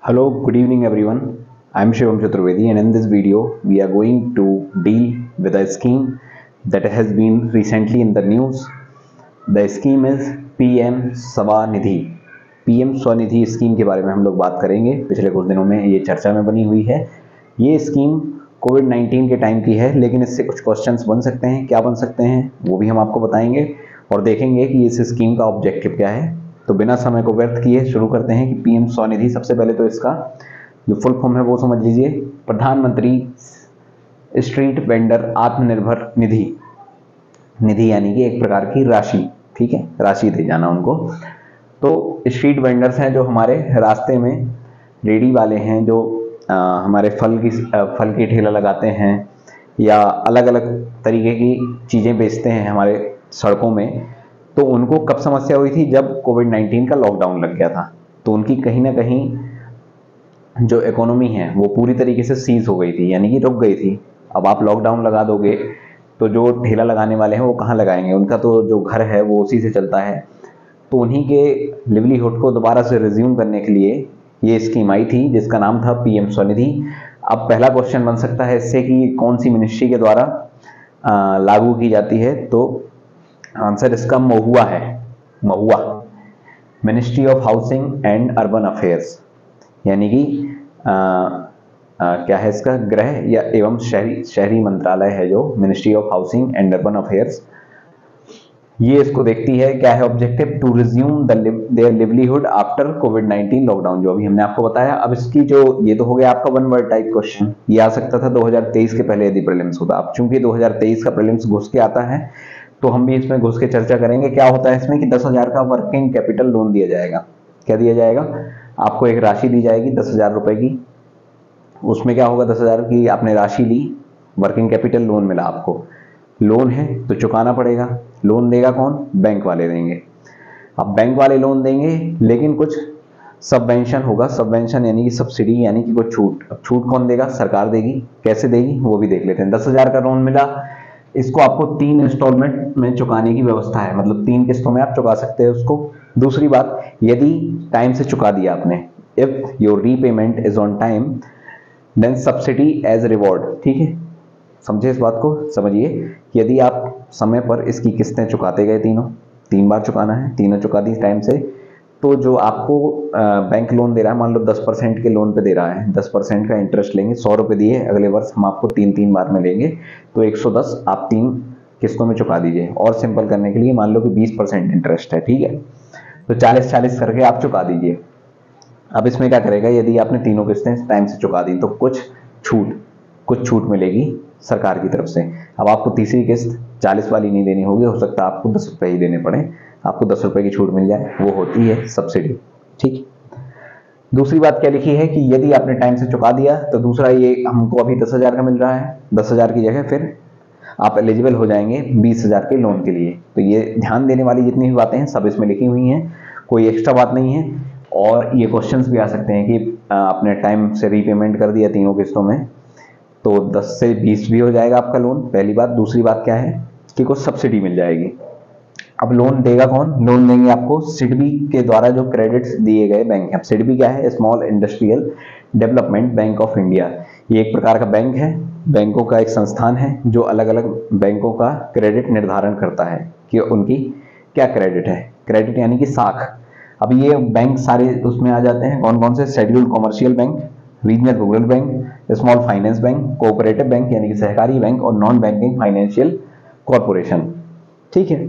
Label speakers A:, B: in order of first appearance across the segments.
A: Hello, good evening everyone. I am Shivam Chaturvedi and in this video we are going to deal with a scheme that has been recently in the news. The scheme is PM Swanidhi. PM Swanidhi scheme के बारे में हम लोग बात करेंगे। पिछले कुछ दिनों में ये चर्चा में बनी हुई है। ये स्कीम कोविड-19 के टाइम की है, लेकिन इससे कुछ क्वेश्चंस बन सकते हैं। क्या बन सकते हैं वो भी हम आपको बताएंगे और देखेंगे कि इस स्कीम का ऑब्जेक्टिव क्या है। तो बिना समय को व्यर्थ किए शुरू करते हैं कि पीएम स्वनिधि, सबसे पहले तो इसका जो फुल फॉर्म है वो समझ लीजिए। प्रधानमंत्री स्ट्रीट वेंडर आत्मनिर्भर निधि। निधि यानी कि एक प्रकार की राशि, ठीक है, राशि दे जाना उनको। तो स्ट्रीट वेंडर्स हैं जो हमारे रास्ते में रेडी वाले हैं, जो हमारे फल की ठेला लगाते हैं या अलग अलग तरीके की चीज़ें बेचते हैं हमारे सड़कों में। तो उनको कब समस्या हुई थी? जब कोविड-19 का लॉकडाउन लग गया था। तो उनकी कहीं ना कहीं जो इकोनॉमी है वो पूरी तरीके से सीज हो गई थी, यानी कि रुक गई थी। अब आप लॉकडाउन लगा दोगे तो जो ठेला लगाने वाले हैं वो कहाँ लगाएंगे? उनका तो जो घर है वो उसी से चलता है। तो उन्हीं के लिवलीहुड को दोबारा से रिज्यूम करने के लिए ये स्कीम आई थी जिसका नाम था पीएम स्वनिधि। अब पहला क्वेश्चन बन सकता है इससे कि कौन सी मिनिस्ट्री के द्वारा लागू की जाती है? तो आंसर इसका महुआ है। MoHUA, ministry of housing and urban affairs, यानी कि क्या है इसका? गृह या एवं शहरी मंत्रालय है जो ministry of housing and urban affairs. ये इसको देखती है। क्या है objective? To resume their livelihood after कोविड-19 लॉकडाउन, जो अभी हमने आपको बताया। अब इसकी जो ये तो हो गया आपका वन वर्ड टाइप क्वेश्चन। ये आ सकता था 2023 के पहले यदि प्रीलिम्स होता। अब चूंकि 2023 का प्रीलिम्स घुस के आता है तो हम भी इसमें घुस के चर्चा करेंगे। क्या होता है इसमें कि 10,000 का वर्किंग कैपिटल लोन दिया जाएगा। क्या दिया जाएगा? आपको एक राशि दी जाएगी 10,000 रुपए की। उसमें क्या होगा? 10,000 की आपने राशि ली, वर्किंग कैपिटल लोन मिला आपको। लोन है तो चुकाना पड़ेगा। लोन देगा कौन? बैंक वाले देंगे। अब बैंक वाले लोन देंगे लेकिन कुछ सबवेंशन होगा। सबवेंशन यानी कि सब्सिडी, यानी कि कुछ छूट। अब छूट कौन देगा? सरकार देगी। कैसे देगी वो भी देख लेते हैं। 10,000 का लोन मिला, इसको आपको 3 इंस्टॉलमेंट में चुकाने की व्यवस्था है, मतलब 3 किस्तों में आप चुका सकते हैं उसको। दूसरी बात, यदि टाइम से चुका दिया आपने, if your repayment is on time then subsidy as reward, ठीक है। समझे इस बात को? समझिए, यदि आप समय पर इसकी किस्तें चुकाते गए, 3 बार चुकाना है, तीनों चुका दी टाइम से, तो जो आपको बैंक लोन दे रहा है, मान लो 10% के लोन पे दे रहा है, 10% का इंटरेस्ट लेंगे। 100 रुपये दिए, अगले वर्ष हम आपको 3 बार में लेंगे तो 110 आप 3 किस्तों में चुका दीजिए। और सिंपल करने के लिए मान लो कि 20% इंटरेस्ट है, ठीक है, तो 40-40 करके आप चुका दीजिए। अब इसमें क्या करेगा? यदि आपने तीनों किस्तें टाइम से चुका दी तो कुछ छूट मिलेगी सरकार की तरफ से। अब आपको तीसरी किस्त 40 वाली नहीं देनी होगी, हो सकता है आपको 10 रुपये ही देने पड़े, आपको 10 रुपये की छूट मिल जाए, वो होती है सब्सिडी, ठीक। दूसरी बात क्या लिखी है कि यदि आपने टाइम से चुका दिया तो दूसरा, ये हमको अभी 10,000 का मिल रहा है, 10,000 की जगह फिर आप एलिजिबल हो जाएंगे 20,000 के लोन के लिए। तो ये ध्यान देने वाली जितनी भी बातें हैं सब इसमें लिखी हुई हैं, कोई एक्स्ट्रा बात नहीं है। और ये क्वेश्चंस भी आ सकते हैं कि आपने टाइम से रीपेमेंट कर दिया 3 किस्तों में तो 10 से 20 भी हो जाएगा आपका लोन, पहली बात। दूसरी बात क्या है कि कुछ सब्सिडी मिल जाएगी। अब लोन देगा कौन? लोन देंगे आपको सिडबी के द्वारा जो क्रेडिट्स दिए गए बैंक है। सिडबी क्या है? Small industrial development bank of India. ये एक प्रकार का बैंक है, बैंकों का एक संस्थान है जो अलग अलग बैंकों का क्रेडिट निर्धारण करता है कि उनकी क्या क्रेडिट है। क्रेडिट यानी कि साख। अब ये बैंक सारे उसमें आ जाते हैं, कौन कौन से? Scheduled commercial bank, regional rural bank, small finance bank, cooperative bank यानी कि सहकारी बैंक, और नॉन बैंकिंग फाइनेंशियल कॉरपोरेशन, ठीक है।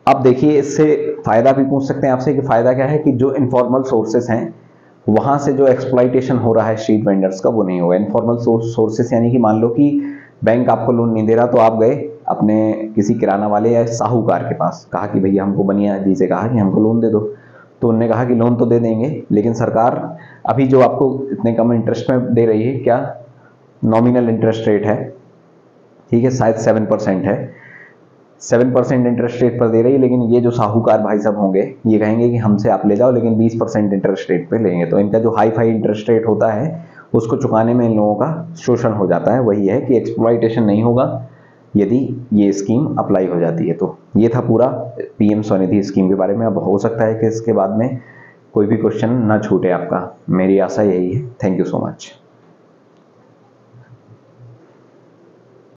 A: अब देखिए, इससे फायदा भी पूछ सकते हैं आपसे कि फायदा क्या है कि जो इनफॉर्मल सोर्सेस हैं वहां से जो एक्सप्लॉइटेशन हो रहा है स्ट्रीट वेंडर्स का वो नहीं होगा। इनफॉर्मल सोर्सेस यानी कि मान लो कि बैंक आपको लोन नहीं दे रहा तो आप गए अपने किसी किराना वाले या साहूकार के पास, कहा कि भैया हमको बनिया जी से कहा कि हमको लोन दे दो। तो उन्होंने कहा कि लोन तो दे देंगे, लेकिन सरकार अभी जो आपको इतने कम इंटरेस्ट में दे रही है, क्या नॉमिनल इंटरेस्ट रेट है, ठीक है, शायद 7% है, 7% इंटरेस्ट रेट पर दे रही है। लेकिन ये जो साहूकार भाई साहब होंगे ये कहेंगे कि हमसे आप ले जाओ लेकिन 20% इंटरेस्ट रेट पे लेंगे। तो इनका जो हाई फाई इंटरेस्ट रेट होता है उसको चुकाने में इन लोगों का शोषण हो जाता है। वही है कि एक्सप्लॉइटेशन नहीं होगा यदि ये स्कीम अप्लाई हो जाती है। तो ये था पूरा पीएम स्वनिधि स्कीम के बारे में। अब हो सकता है कि इसके बाद में कोई भी क्वेश्चन ना छूटे आपका, मेरी आशा यही है। Thank you so much.